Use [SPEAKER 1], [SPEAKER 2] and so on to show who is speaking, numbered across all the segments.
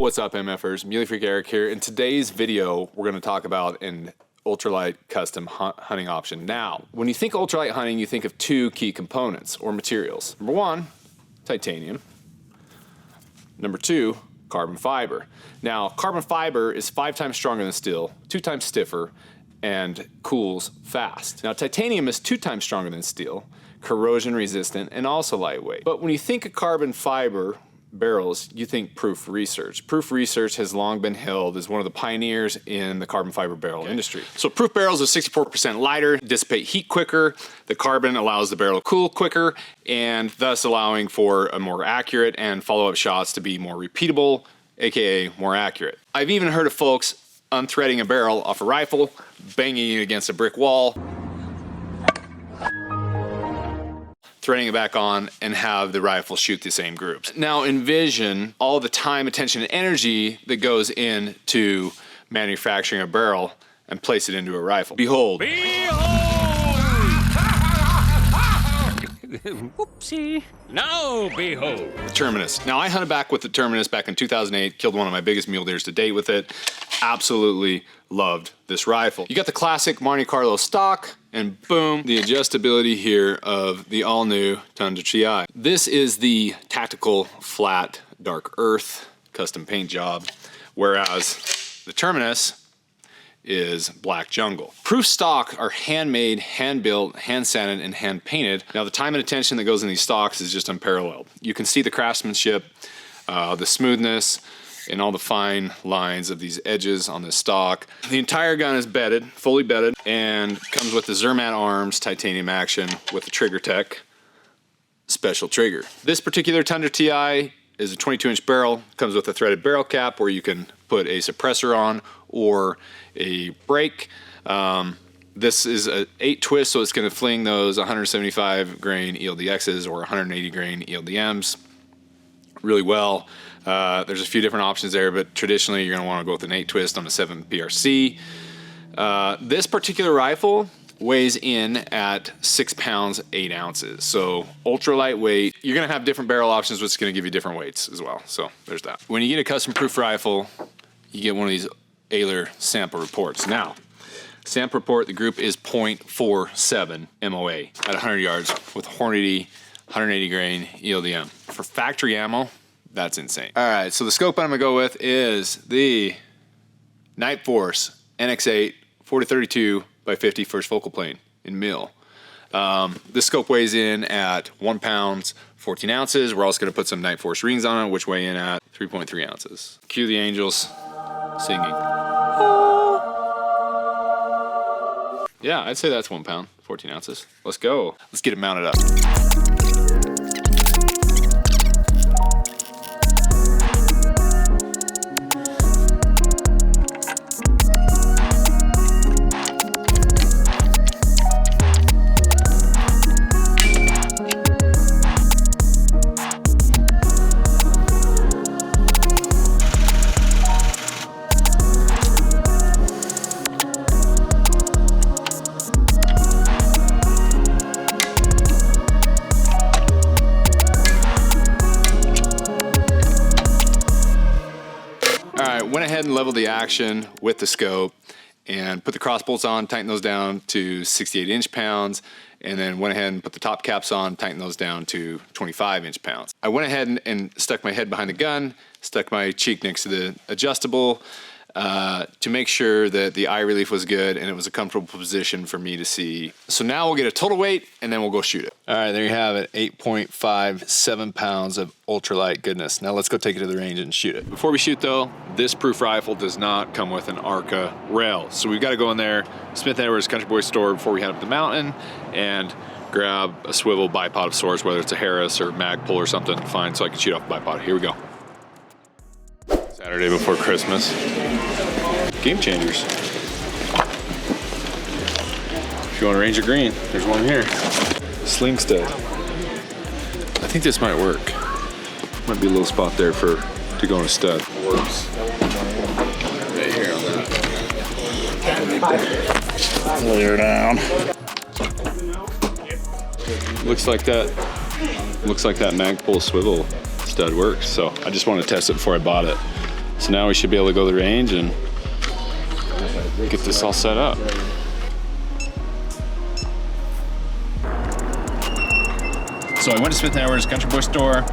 [SPEAKER 1] What's up, MFers? Muley Freak Eric here. In today's video, we're going to talk about an ultralight custom hunting option. Now, when you think ultralight hunting, you think of two key components or materials. Number one, titanium. Number two, carbon fiber. Now, carbon fiber is 5 times stronger than steel, 2 times stiffer, and cools fast. Now, titanium is 2 times stronger than steel, corrosion resistant, and also lightweight. But when you think of carbon fiber barrels, you think Proof Research. Proof Research has long been hailed as one of the pioneers in the carbon fiber barrel industry. So Proof barrels are 64% lighter, dissipate heat quicker, the carbon allows the barrel to cool quicker, and thus allowing for a more accurate and follow-up shots to be more repeatable, aka more accurate. I've even heard of folks unthreading a barrel off a rifle, banging it against a brick wall, threading it back on, and have the rifle shoot the same groups. Now envision all the time, attention, and energy that goes into manufacturing a barrel and place it into a rifle. Behold.
[SPEAKER 2] Whoopsie. Now behold.
[SPEAKER 1] The Terminus. Now I hunted back with the Terminus back in 2008, killed one of my biggest mule deers to date with it. Absolutely loved this rifle. You got the classic Monte Carlo stock, and boom, the adjustability here of the all-new Tundra TI. This is the tactical flat dark earth custom paint job, whereas the Terminus is black jungle. Proof stock are handmade, hand-built, hand-sanded, and hand-painted. Now the time and attention that goes in these stocks is just unparalleled. You can see the craftsmanship, the smoothness, and all the fine lines of these edges on the stock. The entire gun is bedded, fully bedded, and comes with the Zermatt arms titanium action with the Trigger Tech special trigger. This particular Tundra TI is a 22-inch barrel, comes with a threaded barrel cap where you can put a suppressor on or a brake. This is an 8 twist, so it's going to fling those 175 grain ELDXs or 180 grain ELDMs really well. There's a few different options there, but traditionally you're going to want to go with an 8 twist on a 7 PRC. This particular rifle weighs in at 6 pounds 8 ounces, so ultra lightweight. You're going to have different barrel options, which is going to give you different weights as well, so there's that. When you get a custom proof rifle, you get one of these Ayler sample reports. Now, sample report, the group is 0.47 MOA at 100 yards with Hornady 180 grain ELDM. For factory ammo, that's insane. All right, so the scope I'm gonna go with is the Night Force NX8 40-32 by 50 first focal plane in mil. This scope weighs in at 1 pound 14 ounces. We're also gonna put some Night Force rings on it, which weigh in at 3.3 ounces. Cue the angels singing. Yeah, I'd say that's 1 pound 14 ounces. Let's go. Let's get it mounted up. Went ahead and leveled the action with the scope and put the cross bolts on, tightened those down to 68 inch-pounds, and then went ahead and put the top caps on, tightened those down to 25 inch-pounds. I went ahead and stuck my head behind the gun, stuck my cheek next to the adjustable to make sure that the eye relief was good and it was a comfortable position for me to see. So now we'll get a total weight and then we'll go shoot it. All right, there you have it, 8.57 pounds of ultralight goodness. Now let's go take it to the range and shoot it. Before we shoot though, this proof rifle does not come with an ARCA rail. So we've got to go in there, Smith & Edwards Country Boy store before we head up the mountain and grab a swivel bipod of sorts, whether it's a Harris or Magpul or something, fine, so I can shoot off the bipod. Here we go. Saturday before Christmas. Game changers. If you want a Ranger Green, there's one here. Sling stud. I think this might work. Might be a little spot there to go in a stud. Works. Right here on that. Lay her down. Looks like that Magpul swivel stud works. So I just wanted to test it before I bought it. So now we should be able to go to the range and get this all set up. So I went to Smith & Edwards Country Bush store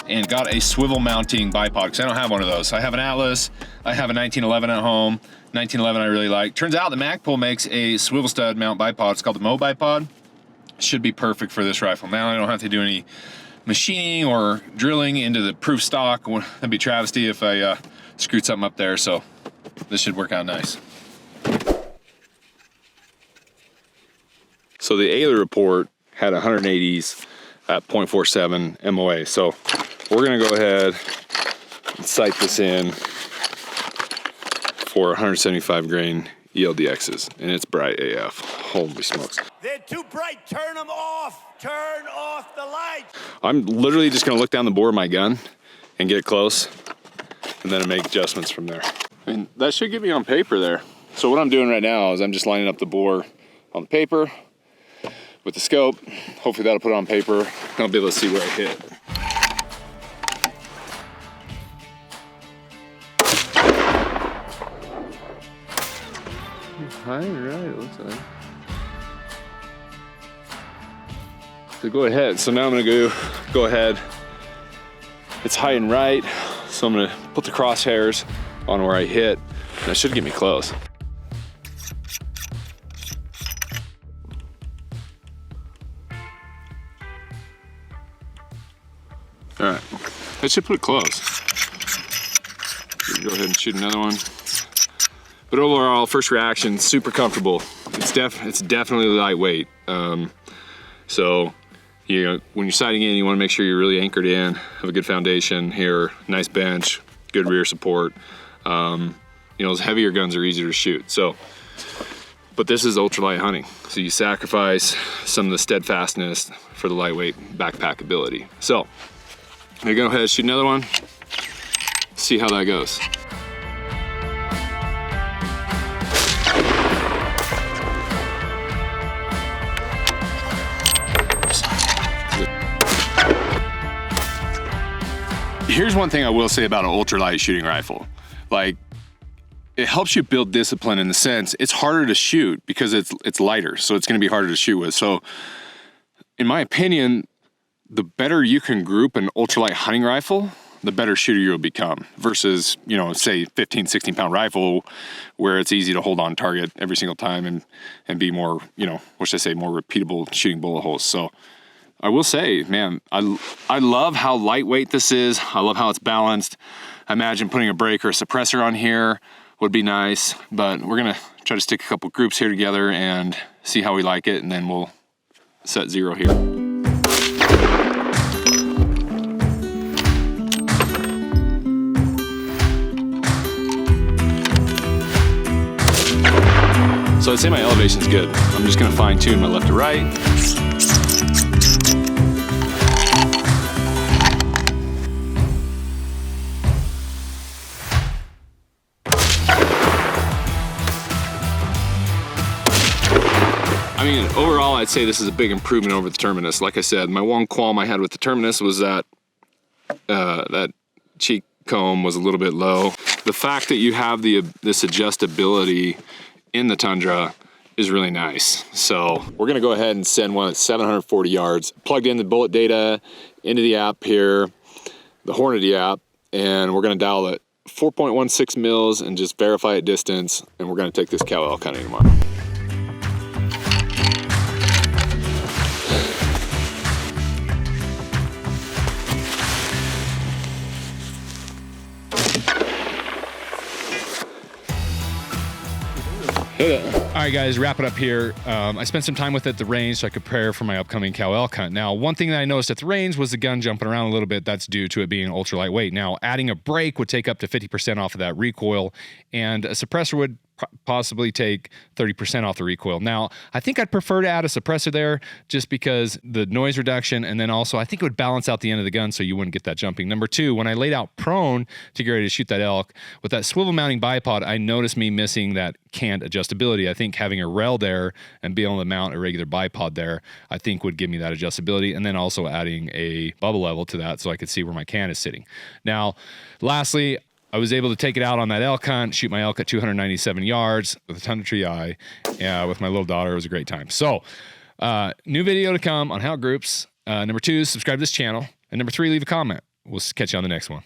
[SPEAKER 1] and got a swivel mounting bipod because I don't have one of those. I have an Atlas, I have a 1911 at home. 1911 I really like. Turns out the Magpul makes a swivel stud mount bipod. It's called the Mo bipod. Should be perfect for this rifle. Now I don't have to do any machining or drilling into the proof stock. That'd be travesty if I screwed something up there, so this should work out nice. So the Ayler report had 180s at 0.47 MOA. So we're gonna go ahead and sight this in for 175 grain ELDXs, and it's bright AF. Holy smokes.
[SPEAKER 3] They're too bright, turn them off. Turn off the lights.
[SPEAKER 1] I'm literally just gonna look down the bore of my gun and get close, and then make adjustments from there. I mean, that should get me on paper there. So what I'm doing right now is I'm just lining up the bore on the paper with the scope. Hopefully that'll put it on paper, and I'll be able to see where I hit. High and right, it looks like. So go ahead. So now I'm gonna go ahead. It's high and right, so I'm gonna put the crosshairs on where I hit. And that should get me close. All right, that should put it close. Go ahead and shoot another one. But overall, first reaction, super comfortable. It's definitely lightweight. So, you know, when you're sighting in, you want to make sure you're really anchored in, have a good foundation here, nice bench, good rear support. You know, those heavier guns are easier to shoot. So, but this is ultralight hunting. So you sacrifice some of the steadfastness for the lightweight backpack ability. So, I'm gonna go ahead and shoot another one, see how that goes. Here's one thing I will say about an ultralight shooting rifle. Like, it helps you build discipline in the sense it's harder to shoot because it's lighter, so it's gonna be harder to shoot with. So, in my opinion, the better you can group an ultralight hunting rifle, the better shooter you'll become versus, you know, say 15, 16 pound rifle where it's easy to hold on target every single time and be more, you know, what should I say, more repeatable shooting bullet holes. So I will say, man, I love how lightweight this is. I love how it's balanced. I imagine putting a brake or a suppressor on here would be nice, but we're gonna try to stick a couple groups here together and see how we like it, and then we'll set zero here. So I'd say my elevation's good. I'm just gonna fine tune my left to right. I mean, overall, I'd say this is a big improvement over the Terminus. Like I said, my one qualm I had with the Terminus was that that cheek comb was a little bit low. The fact that you have this adjustability in the Tundra is really nice. So we're gonna go ahead and send one at 740 yards. Plugged in the bullet data into the app here, the Hornady app, and we're gonna dial it 4.16 mils and just verify at distance, and we're gonna take this cow elk hunting tomorrow. All right, guys, wrap it up here. I spent some time with it at the range so I could prepare for my upcoming cow elk hunt. Now, one thing that I noticed at the range was the gun jumping around a little bit. That's due to it being ultra lightweight. Now, adding a brake would take up to 50% off of that recoil, and a suppressor would possibly take 30% off the recoil. Now, I think I'd prefer to add a suppressor there just because the noise reduction, and then also I think it would balance out the end of the gun so you wouldn't get that jumping. Number two, when I laid out prone to get ready to shoot that elk, with that swivel mounting bipod, I noticed me missing that canned adjustability. I think having a rail there and being able to mount a regular bipod there, I think would give me that adjustability, and then also adding a bubble level to that so I could see where my can is sitting. Now, lastly, I was able to take it out on that elk hunt, shoot my elk at 297 yards with a Tundra TI with my little daughter. It was a great time. So, new video to come on how groups. Number 2, subscribe to this channel. And number 3, leave a comment. We'll catch you on the next one.